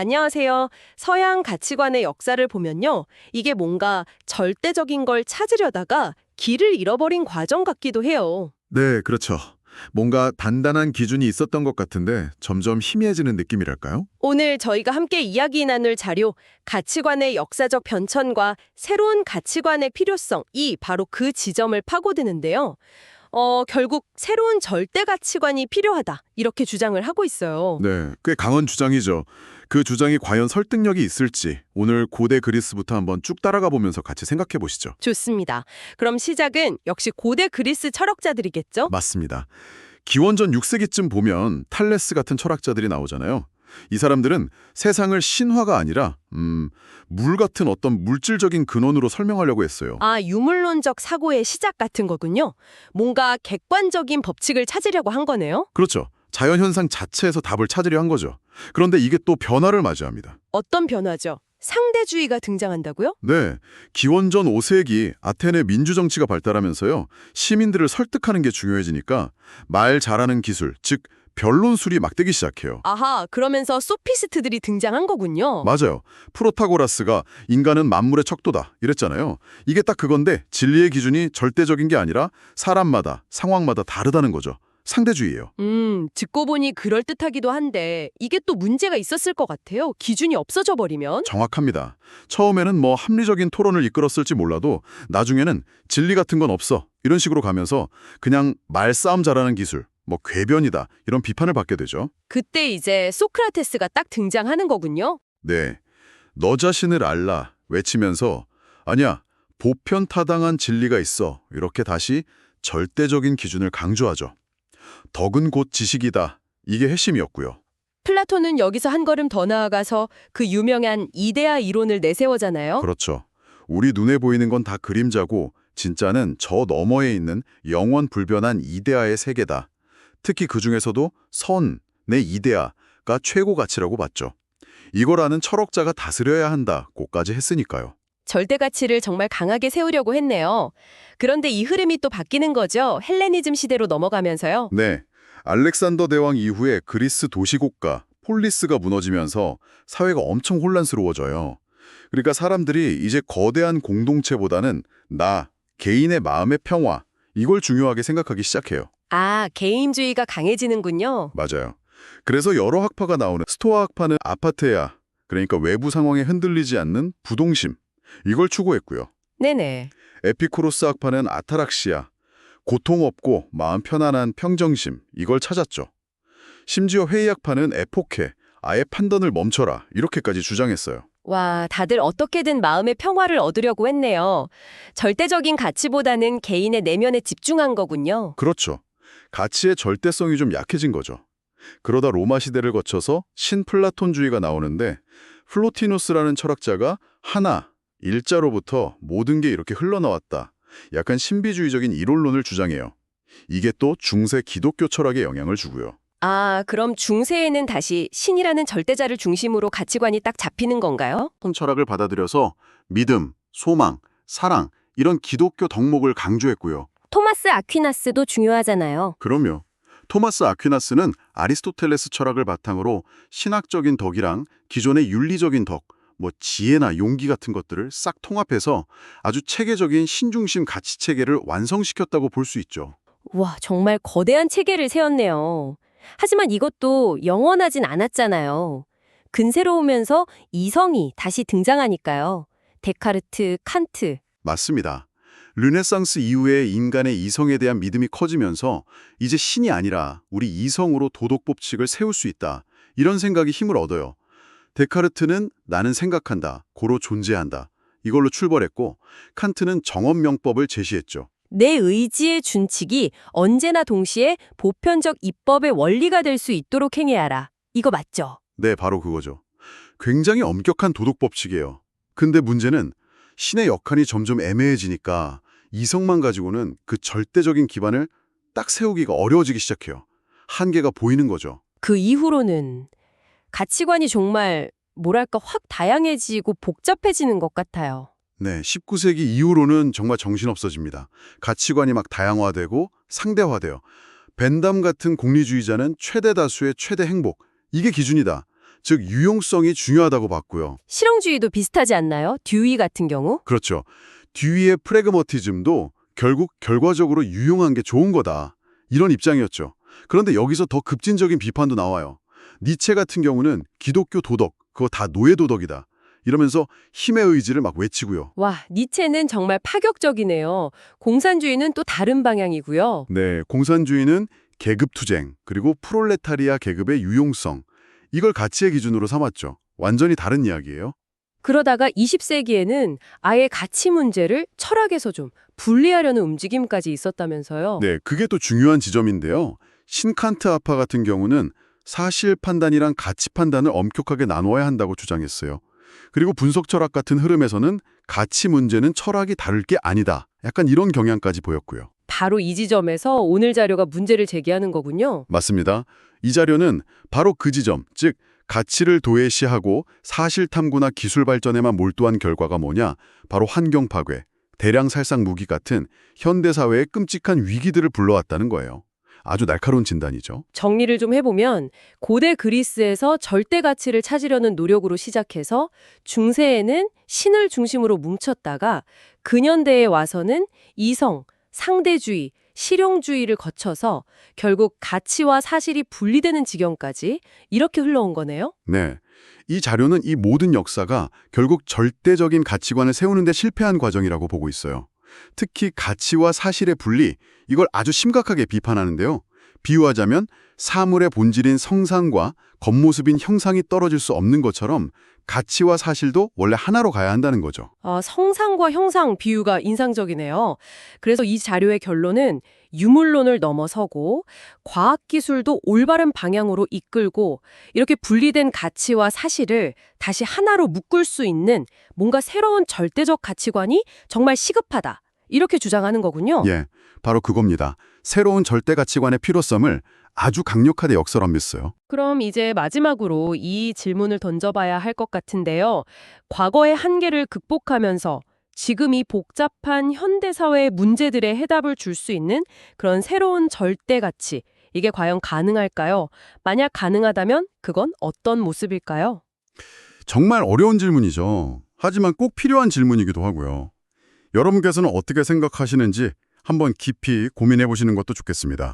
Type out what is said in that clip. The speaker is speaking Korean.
안녕하세요. 서양 가치관의 역사를 보면요. 이게 뭔가 절대적인 걸 찾으려다가 길을 잃어버린 과정 같기도 해요. 네, 그렇죠. 뭔가 단단한 기준이 있었던 것 같은데 점점 희미해지는 느낌이랄까요? 오늘 저희가 함께 이야기 나눌 자료, 가치관의 역사적 변천과 새로운 가치관의 필요성, 이 바로 그 지점을 파고드는데요. 결국 새로운 절대 가치관이 필요하다, 이렇게 주장을 하고 있어요. 네, 꽤 강한 주장이죠. 그 주장이 과연 설득력이 있을지 오늘 고대 그리스부터 한번 쭉 따라가 보면서 같이 생각해 보시죠. 좋습니다. 그럼 시작은 역시 고대 그리스 철학자들이겠죠? 맞습니다. 기원전 6세기쯤 보면 탈레스 같은 철학자들이 나오잖아요. 이 사람들은 세상을 신화가 아니라 물 같은 어떤 물질적인 근원으로 설명하려고 했어요. 아, 유물론적 사고의 시작 같은 거군요. 뭔가 객관적인 법칙을 찾으려고 한 거네요. 그렇죠. 자연현상 자체에서 답을 찾으려 한 거죠. 그런데 이게 또 변화를 맞이합니다. 어떤 변화죠? 상대주의가 등장한다고요? 네, 기원전 5세기 아테네 민주정치가 발달하면서요. 시민들을 설득하는 게 중요해지니까 말 잘하는 기술, 즉 변론술이 막 되기 시작해요. 아하, 그러면서 소피스트들이 등장한 거군요. 맞아요. 프로타고라스가 인간은 만물의 척도다 이랬잖아요. 이게 딱 그건데 진리의 기준이 절대적인 게 아니라 사람마다, 상황마다 다르다는 거죠. 상대주의예요. 듣고 보니 그럴듯하기도 한데 이게 또 문제가 있었을 것 같아요. 기준이 없어져 버리면. 정확합니다. 처음에는 뭐 합리적인 토론을 이끌었을지 몰라도 나중에는 진리 같은 건 없어 이런 식으로 가면서 그냥 말싸움 잘하는 기술, 뭐 궤변이다 이런 비판을 받게 되죠. 그때 이제 소크라테스가 딱 등장하는 거군요. 네, 너 자신을 알라 외치면서 아니야, 보편타당한 진리가 있어 이렇게 다시 절대적인 기준을 강조하죠. 덕은 곧 지식이다. 이게 핵심이었고요. 플라톤은 여기서 한 걸음 더 나아가서 그 유명한 이데아 이론을 내세우잖아요. 그렇죠. 우리 눈에 보이는 건 다 그림자고 진짜는 저 너머에 있는 영원 불변한 이데아의 세계다. 특히 그중에서도 선, 내 이데아가 최고 가치라고 봤죠. 이걸 아는 철학자가 다스려야 한다고까지 했으니까요. 절대 가치를 정말 강하게 세우려고 했네요. 그런데 이 흐름이 또 바뀌는 거죠. 헬레니즘 시대로 넘어가면서요. 네, 알렉산더 대왕 이후에 그리스 도시국가 폴리스가 무너지면서 사회가 엄청 혼란스러워져요. 그러니까 사람들이 이제 거대한 공동체보다는 나, 개인의 마음의 평화, 이걸 중요하게 생각하기 시작해요. 아, 개인주의가 강해지는군요. 맞아요. 그래서 여러 학파가 나오는 스토아 학파는 아파테아, 그러니까 외부 상황에 흔들리지 않는 부동심, 이걸 추구했고요. 네네. 에피쿠로스 학파는 아타락시아, 고통 없고 마음 편안한 평정심, 이걸 찾았죠. 심지어 회의 학파는 에포케, 아예 판단을 멈춰라, 이렇게까지 주장했어요. 와, 다들 어떻게든 마음의 평화를 얻으려고 했네요. 절대적인 가치보다는 개인의 내면에 집중한 거군요. 그렇죠. 가치의 절대성이 좀 약해진 거죠. 그러다 로마 시대를 거쳐서 신플라톤주의가 나오는데 플로티노스라는 철학자가 하나, 일자로부터 모든 게 이렇게 흘러나왔다. 약간 신비주의적인 이론론을 주장해요. 이게 또 중세 기독교 철학에 영향을 주고요. 아, 그럼 중세에는 다시 신이라는 절대자를 중심으로 가치관이 딱 잡히는 건가요? 철학을 받아들여서 믿음, 소망, 사랑 이런 기독교 덕목을 강조했고요. 토마스 아퀴나스도 중요하잖아요. 그럼요. 토마스 아퀴나스는 아리스토텔레스 철학을 바탕으로 신학적인 덕이랑 기존의 윤리적인 덕, 뭐 지혜나 용기 같은 것들을 싹 통합해서 아주 체계적인 신중심 가치 체계를 완성시켰다고 볼 수 있죠. 와, 정말 거대한 체계를 세웠네요. 하지만 이것도 영원하진 않았잖아요. 근세로 오면서 이성이 다시 등장하니까요. 데카르트, 칸트. 맞습니다. 르네상스 이후에 인간의 이성에 대한 믿음이 커지면서 이제 신이 아니라 우리 이성으로 도덕 법칙을 세울 수 있다. 이런 생각이 힘을 얻어요. 데카르트는 나는 생각한다, 고로 존재한다. 이걸로 출발했고 칸트는 정언명법을 제시했죠. 내 의지의 준칙이 언제나 동시에 보편적 입법의 원리가 될 수 있도록 행해야 하라. 이거 맞죠? 네, 바로 그거죠. 굉장히 엄격한 도덕 법칙이에요. 근데 문제는 신의 역할이 점점 애매해지니까 이성만 가지고는 그 절대적인 기반을 딱 세우기가 어려워지기 시작해요. 한계가 보이는 거죠. 그 이후로는 가치관이 정말 뭐랄까 확 다양해지고 복잡해지는 것 같아요. 네, 19세기 이후로는 정말 정신없어집니다. 가치관이 막 다양화되고 상대화돼요. 벤담 같은 공리주의자는 최대 다수의 최대 행복, 이게 기준이다. 즉 유용성이 중요하다고 봤고요. 실용주의도 비슷하지 않나요? 듀이 같은 경우? 그렇죠. 듀이의 프래그머티즘도 결국 결과적으로 유용한 게 좋은 거다. 이런 입장이었죠. 그런데 여기서 더 급진적인 비판도 나와요. 니체 같은 경우는 기독교 도덕, 그거 다 노예 도덕이다. 이러면서 힘의 의지를 막 외치고요. 와, 니체는 정말 파격적이네요. 공산주의는 또 다른 방향이고요. 네, 공산주의는 계급투쟁, 그리고 프롤레타리아 계급의 유용성, 이걸 가치의 기준으로 삼았죠. 완전히 다른 이야기예요. 그러다가 20세기에는 아예 가치 문제를 철학에서 좀 분리하려는 움직임까지 있었다면서요. 네, 그게 또 중요한 지점인데요. 신칸트 아파 같은 경우는 사실 판단이랑 가치 판단을 엄격하게 나누어야 한다고 주장했어요. 그리고 분석 철학 같은 흐름에서는 가치 문제는 철학이 다를 게 아니다. 약간 이런 경향까지 보였고요. 바로 이 지점에서 오늘 자료가 문제를 제기하는 거군요. 맞습니다. 이 자료는 바로 그 지점, 즉 가치를 도외시하고 사실 탐구나 기술 발전에만 몰두한 결과가 뭐냐? 바로 환경 파괴, 대량 살상 무기 같은 현대 사회의 끔찍한 위기들을 불러왔다는 거예요. 아주 날카로운 진단이죠. 정리를 좀 해보면 고대 그리스에서 절대 가치를 찾으려는 노력으로 시작해서 중세에는 신을 중심으로 뭉쳤다가 근현대에 와서는 이성, 상대주의, 실용주의를 거쳐서 결국 가치와 사실이 분리되는 지경까지 이렇게 흘러온 거네요. 네. 이 자료는 이 모든 역사가 결국 절대적인 가치관을 세우는 데 실패한 과정이라고 보고 있어요. 특히 가치와 사실의 분리, 이걸 아주 심각하게 비판하는데요. 비유하자면 사물의 본질인 성상과 겉모습인 형상이 떨어질 수 없는 것처럼 가치와 사실도 원래 하나로 가야 한다는 거죠. 성상과 형상 비유가 인상적이네요. 그래서 이 자료의 결론은 유물론을 넘어서고 과학기술도 올바른 방향으로 이끌고 이렇게 분리된 가치와 사실을 다시 하나로 묶을 수 있는 뭔가 새로운 절대적 가치관이 정말 시급하다. 이렇게 주장하는 거군요. 예, 바로 그겁니다. 새로운 절대 가치관의 필요성을 아주 강력하게 역설합했어요. 그럼 이제 마지막으로 이 질문을 던져봐야 할 것 같은데요. 과거의 한계를 극복하면서 지금 이 복잡한 현대사회의 문제들의 해답을 줄 수 있는 그런 새로운 절대 가치, 이게 과연 가능할까요? 만약 가능하다면 그건 어떤 모습일까요? 정말 어려운 질문이죠. 하지만 꼭 필요한 질문이기도 하고요. 여러분께서는 어떻게 생각하시는지 한번 깊이 고민해 보시는 것도 좋겠습니다.